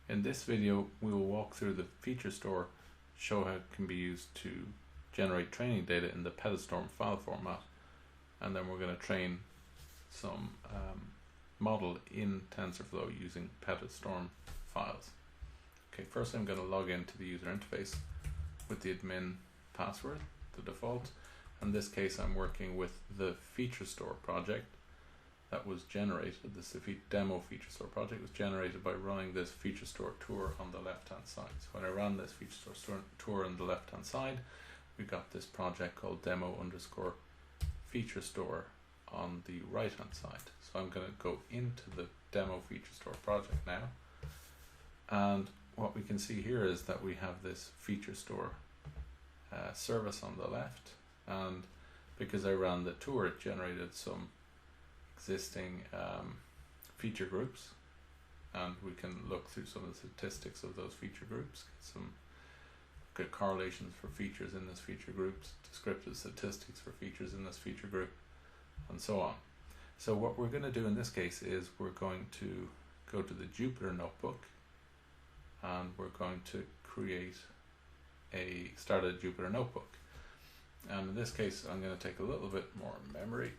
In this video, we will walk through the feature store, show how it can be used to generate training data in the Petastorm file format, and then we're going to train some model in Tensorflow using Petastorm files. Okay, first I'm going to log into the user interface with the admin password, the default. In this case, I'm working with the feature store project that was generated. This demo feature store project was generated by running this feature store tour on the left hand side. So when I ran this feature store tour on the left hand side, we got this project called demo_feature store on the right hand side. So I'm going to go into the demo feature store project now, and what we can see here is that we have this feature store service on the left, and because I ran the tour, it generated some existing feature groups, and we can look through some of the statistics of those feature groups, get some good correlations for features in this feature group, descriptive statistics for features in this feature group, and so on. So what we're going to do in this case is we're going to go to the Jupyter notebook, and we're going to start a Jupyter notebook. And in this case, I'm going to take a little bit more memory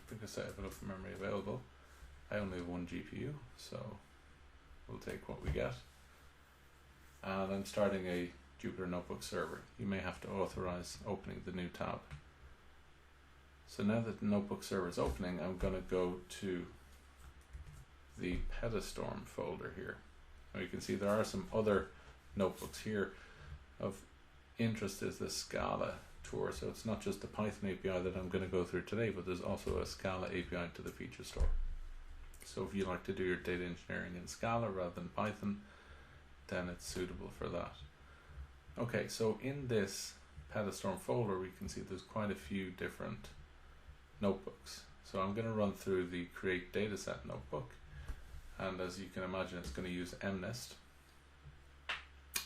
because I have enough memory available. I only have one GPU, so we'll take what we get. And I'm starting a Jupyter notebook server. You may have to authorize opening the new tab. So now that the notebook server is opening, I'm going to go to the Petastorm folder here. Now you can see there are some other notebooks here. Of interest is the Scala tour, so it's not just the Python API that I'm going to go through today, but there's also a Scala API to the feature store. So if you like to do your data engineering in Scala rather than Python, then it's suitable for that. Okay, so in this Petastorm folder, we can see there's quite a few different notebooks. So I'm going to run through the create dataset notebook, and as you can imagine, it's going to use MNIST,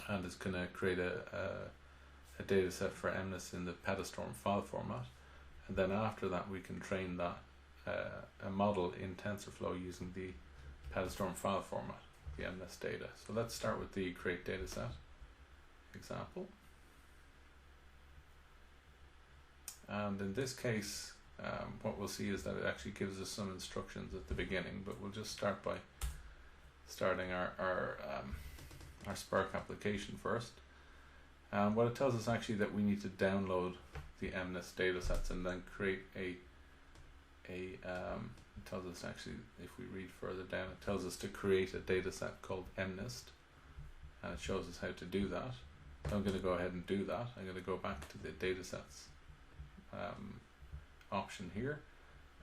and it's going to create a dataset for MNIST in the Petastorm file format, and then after that we can train that a model in Tensorflow using the Petastorm file format, the MNIST data. So let's start with the create dataset example, and in this case what we'll see is that it actually gives us some instructions at the beginning, but we'll just start by starting our Spark application first. What it tells us actually that we need to download the MNIST datasets and then create it tells us actually, if we read further down, it tells us to create a dataset called MNIST, and it shows us how to do that. So I'm going to go ahead and do that. I'm going to go back to the datasets option here,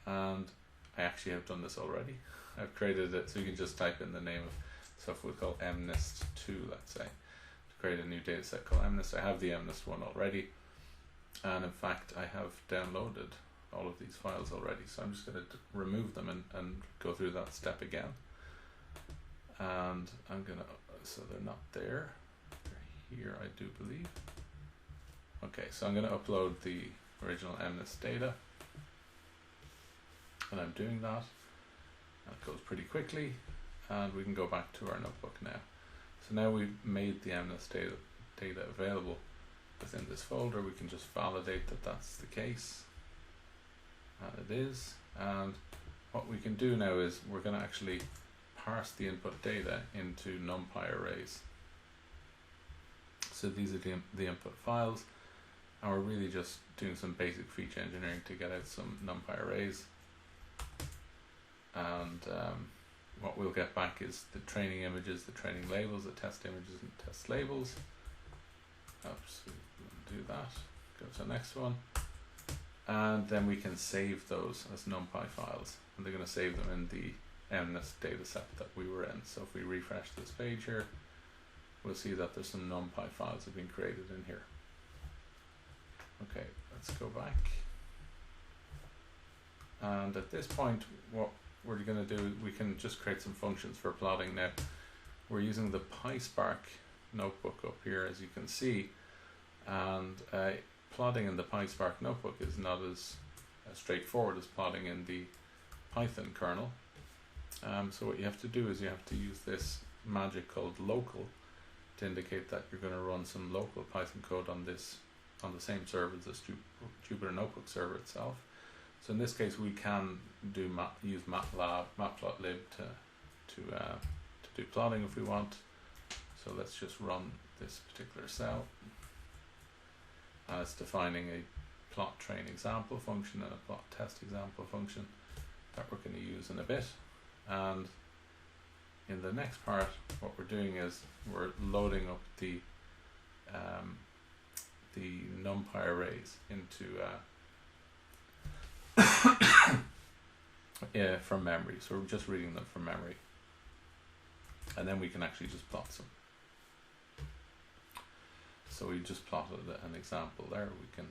and I actually have done this already. I've created it, so you can just type in the name of stuff we'll call MNIST2, let's say, to create a new dataset called MNIST. I have the MNIST one already, and in fact I have downloaded all of these files already, so I'm just going to remove them and go through that step again. And I'm going to, so they're not there, they're here I do believe. Okay, so I'm going to upload the original MNIST data, and I'm doing that. That goes pretty quickly, and we can go back to our notebook now. So now we've made the MNIST data available within this folder. We can just validate that that's the case, and it is. And what we can do now is we're going to actually parse the input data into NumPy arrays. So these are the input files, and we're really just doing some basic feature engineering to get out some NumPy arrays. And what we'll get back is the training images, the training labels, the test images and test labels. Oops, we'll do that. Go to the next one. And then we can save those as NumPy files. And they're going to save them in the MNIST dataset that we were in. So if we refresh this page here, we'll see that there's some NumPy files have been created in here. Okay, let's go back. And at this point, what we're going to do, we can just create some functions for plotting now. We're using the PySpark notebook up here, as you can see, and plotting in the PySpark notebook is not as straightforward as plotting in the Python kernel. So what you have to do is you have to use this magic called local to indicate that you're going to run some local Python code on the same server as this Jupyter Notebook server itself. So in this case, we can use matplotlib to do plotting if we want. So let's just run this particular cell. And it's defining a plot train example function and a plot test example function that we're going to use in a bit. And in the next part, what we're doing is we're loading up the NumPy arrays into from memory. So we're just reading them from memory, and then we can actually just plot them. So we just plotted an example there. We can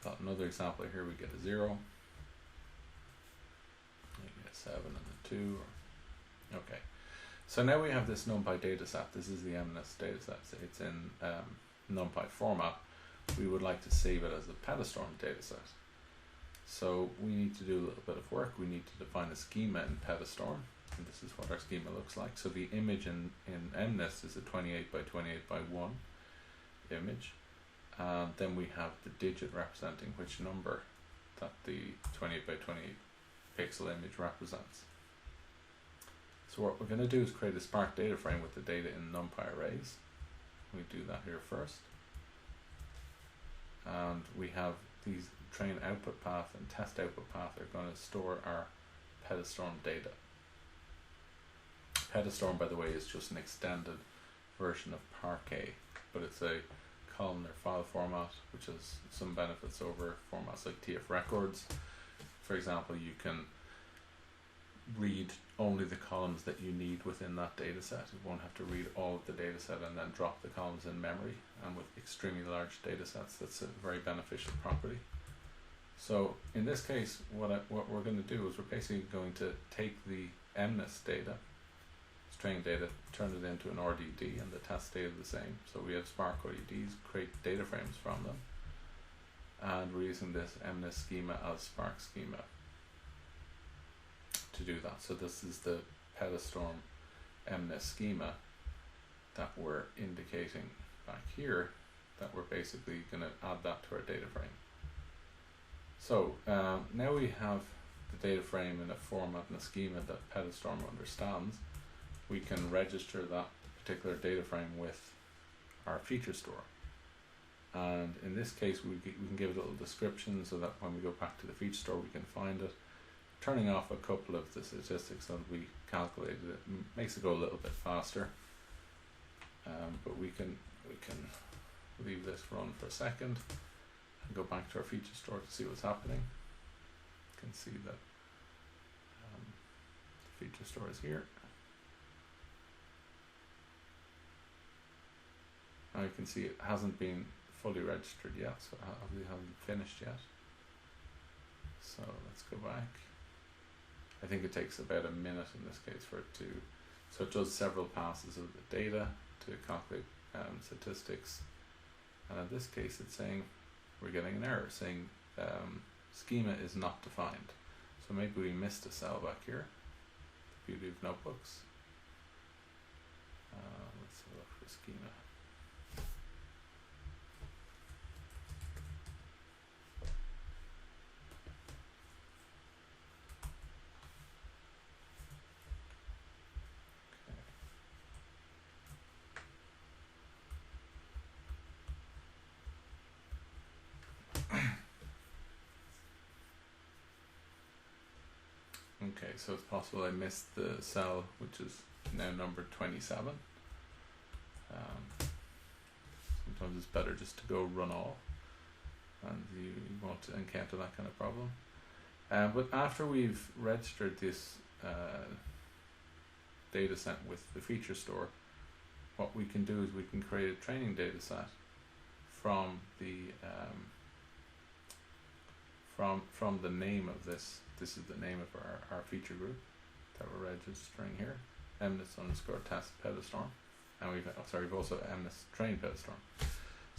plot another example here. We get a 0, we get a 7 and a 2. Okay. So now we have this NumPy dataset. This is the MNIST dataset. It's in NumPy format. We would like to save it as a Petastorm dataset. So we need to do a little bit of work. We need to define a schema in Petastorm, and this is what our schema looks like. So the image in MNIST is a 28 by 28 by 1 image, and then we have the digit representing which number that the 28 by 28 pixel image represents. So what we're going to do is create a Spark data frame with the data in NumPy arrays. We do that here first. And we have these train output path and test output path are going to store our Petastorm data. Petastorm, by the way, is just an extended version of Parquet, but it's a columnar file format which has some benefits over formats like TF records. For example, you can read only the columns that you need within that data set. You won't have to read all of the data set and then drop the columns in memory, and with extremely large data sets that's a very beneficial property. So in this case, what we're going to do is we're basically going to take the MNIST data, training data, turn it into an RDD, and the test data the same. So we have Spark RDDs, create data frames from them, and we're using this MNIST schema as Spark schema to do that. So this is the Petastorm MNIST schema that we're indicating back here, that we're basically going to add that to our data frame. So now we have the data frame in a format and a schema that Petastorm understands. We can register that particular data frame with our feature store. And in this case, we can give it a little description so that when we go back to the feature store, we can find it. Turning off a couple of the statistics that we calculated, it makes it go a little bit faster. But we can leave this run for a second and go back to our feature store to see what's happening. You can see that the feature store is here. Now you can see it hasn't been fully registered yet, so it obviously hasn't finished yet. So let's go back. I think it takes about a minute in this case for it to, so it does several passes of the data to calculate statistics. And in this case it's saying, we're getting an error saying schema is not defined. So maybe we missed a cell back here. The beauty of notebooks. Let's have a look for schema. Okay, so it's possible I missed the cell which is now numbered 27. Sometimes it's better just to go run all, and you won't encounter that kind of problem. But after we've registered this data set with the feature store, what we can do is we can create a training data set from the from the name of this. This is the name of our feature group that we're registering here, MNIST_test Petastorm, and we've also MNIST train Petastorm.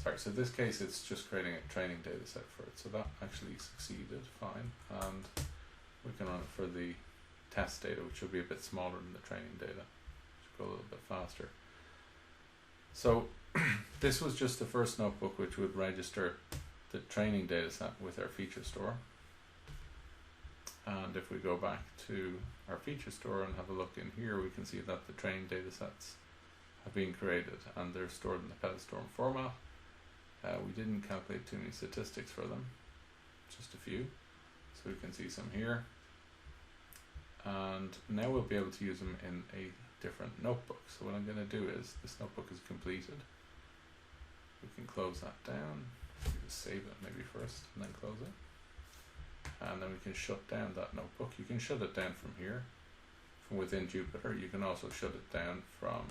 Sorry, so in this case it's just creating a training data set for it, so that actually succeeded fine, and we can run it for the test data, which will be a bit smaller than the training data. Should go a little faster. So this was just the first notebook which would register the training dataset with our feature store. And if we go back to our feature store and have a look in here, we can see that the training datasets have been created and they're stored in the Petastorm format. We didn't calculate too many statistics for them, just a few. So we can see some here. And now we'll be able to use them in a different notebook. So what I'm going to do is, this notebook is completed. We can close that down. We just save it maybe first and then close it. And then we can shut down that notebook. You can shut it down from here, from within Jupyter. You can also shut it down from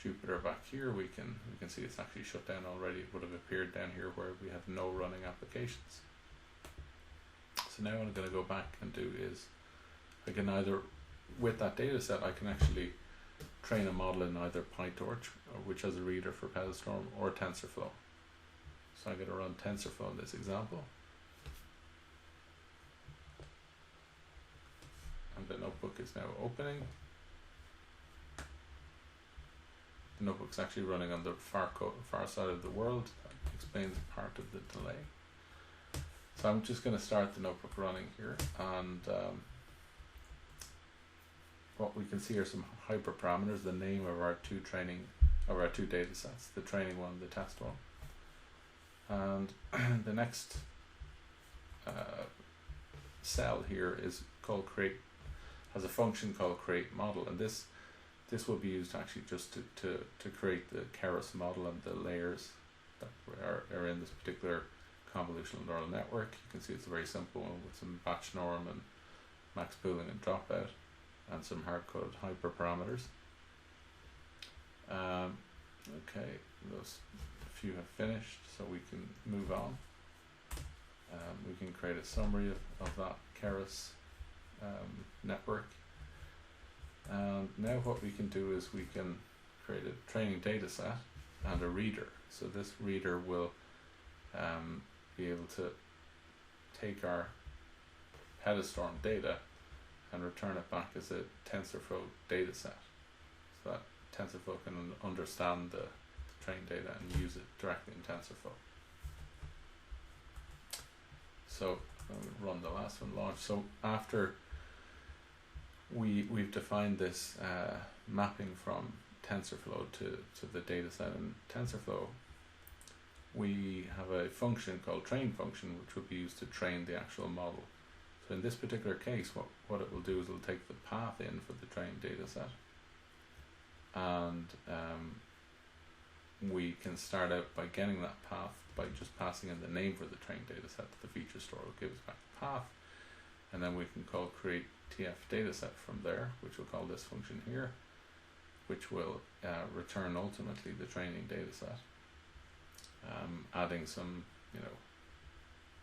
Jupyter back here. We can see it's actually shut down already. It would have appeared down here where we have no running applications. So now what I'm going to go back and do is, I can either, with that data set, I can actually train a model in either PyTorch, which has a reader for Petastorm, or Tensorflow. So I'm going to run Tensorflow in this example. And the notebook is now opening. The notebook's actually running on the far side of the world. That explains part of the delay. So I'm just going to start the notebook running here, and what we can see are some hyperparameters, the name of our two data sets, the training one, the test one. And the next cell here is called create, has a function called create model, and this will be used actually just to create the Keras model and the layers that are in this particular convolutional neural network. You can see it's a very simple one with some batch norm and max pooling and dropout, and some hard-coded hyperparameters. Okay, those few have finished, so we can move on. We can create a summary of that Keras network. And now what we can do is we can create a training data set and a reader. So this reader will be able to take our Petastorm data and return it back as a Tensorflow data set. So that Tensorflow can understand the trained data and use it directly in Tensorflow. So I'll run the last one, launch. So after we've defined this mapping from Tensorflow to the data set in Tensorflow, we have a function called train function, which will be used to train the actual model. So in this particular case, what it will do is it'll take the path in for the trained data set, and we can start out by getting that path by just passing in the name for the trained data set to the feature store. It'll give us back the path, and then we can call create tf dataset from there, which we'll call this function here, which will return ultimately the training data set, adding some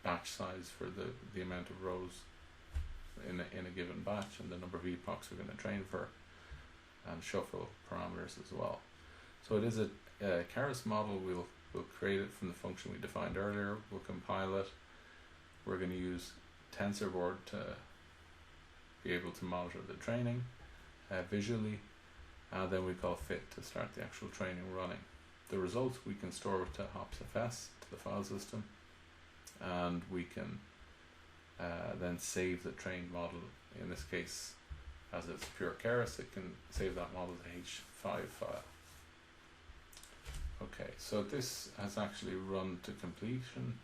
batch size for the amount of rows in a given batch and the number of epochs we're going to train for, and shuffle parameters as well. So it is a Keras model. We'll create it from the function we defined earlier. We'll compile it. We're going to use TensorBoard to be able to monitor the training visually, and then we call fit to start the actual training running. The results we can store to Hopsfs, to the file system, and we can then save the trained model. In this case, as it's pure Keras, it can save that model as a H5 file. Okay, so this has actually run to completion,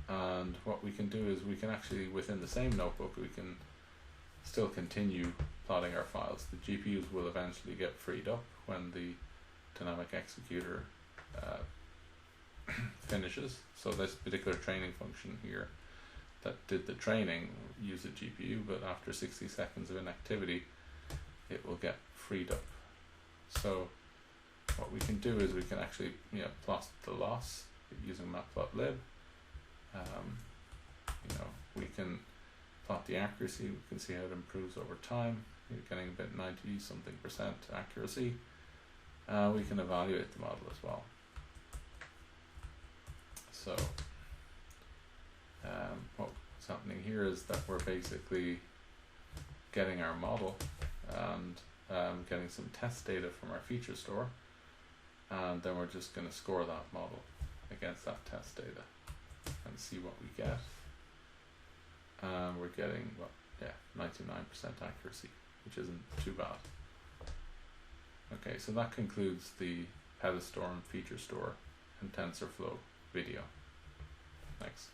and what we can do is we can actually, within the same notebook, we can still continue plotting our files. The GPUs will eventually get freed up when the dynamic executor finishes. So this particular training function here that did the training used a GPU, but after 60 seconds of inactivity, it will get freed up. So what we can do is we can actually plot the loss using matplotlib. We can plot the accuracy. We can see how it improves over time. You're getting about 90-something% accuracy. We can evaluate the model as well. So what's happening here is that we're basically getting our model, and getting some test data from our feature store, and then we're just going to score that model against that test data and see what we get. We're getting, well, yeah, 99% accuracy, which isn't too bad. Okay, so that concludes the Petastorm feature store and TensorFlow video. Thanks.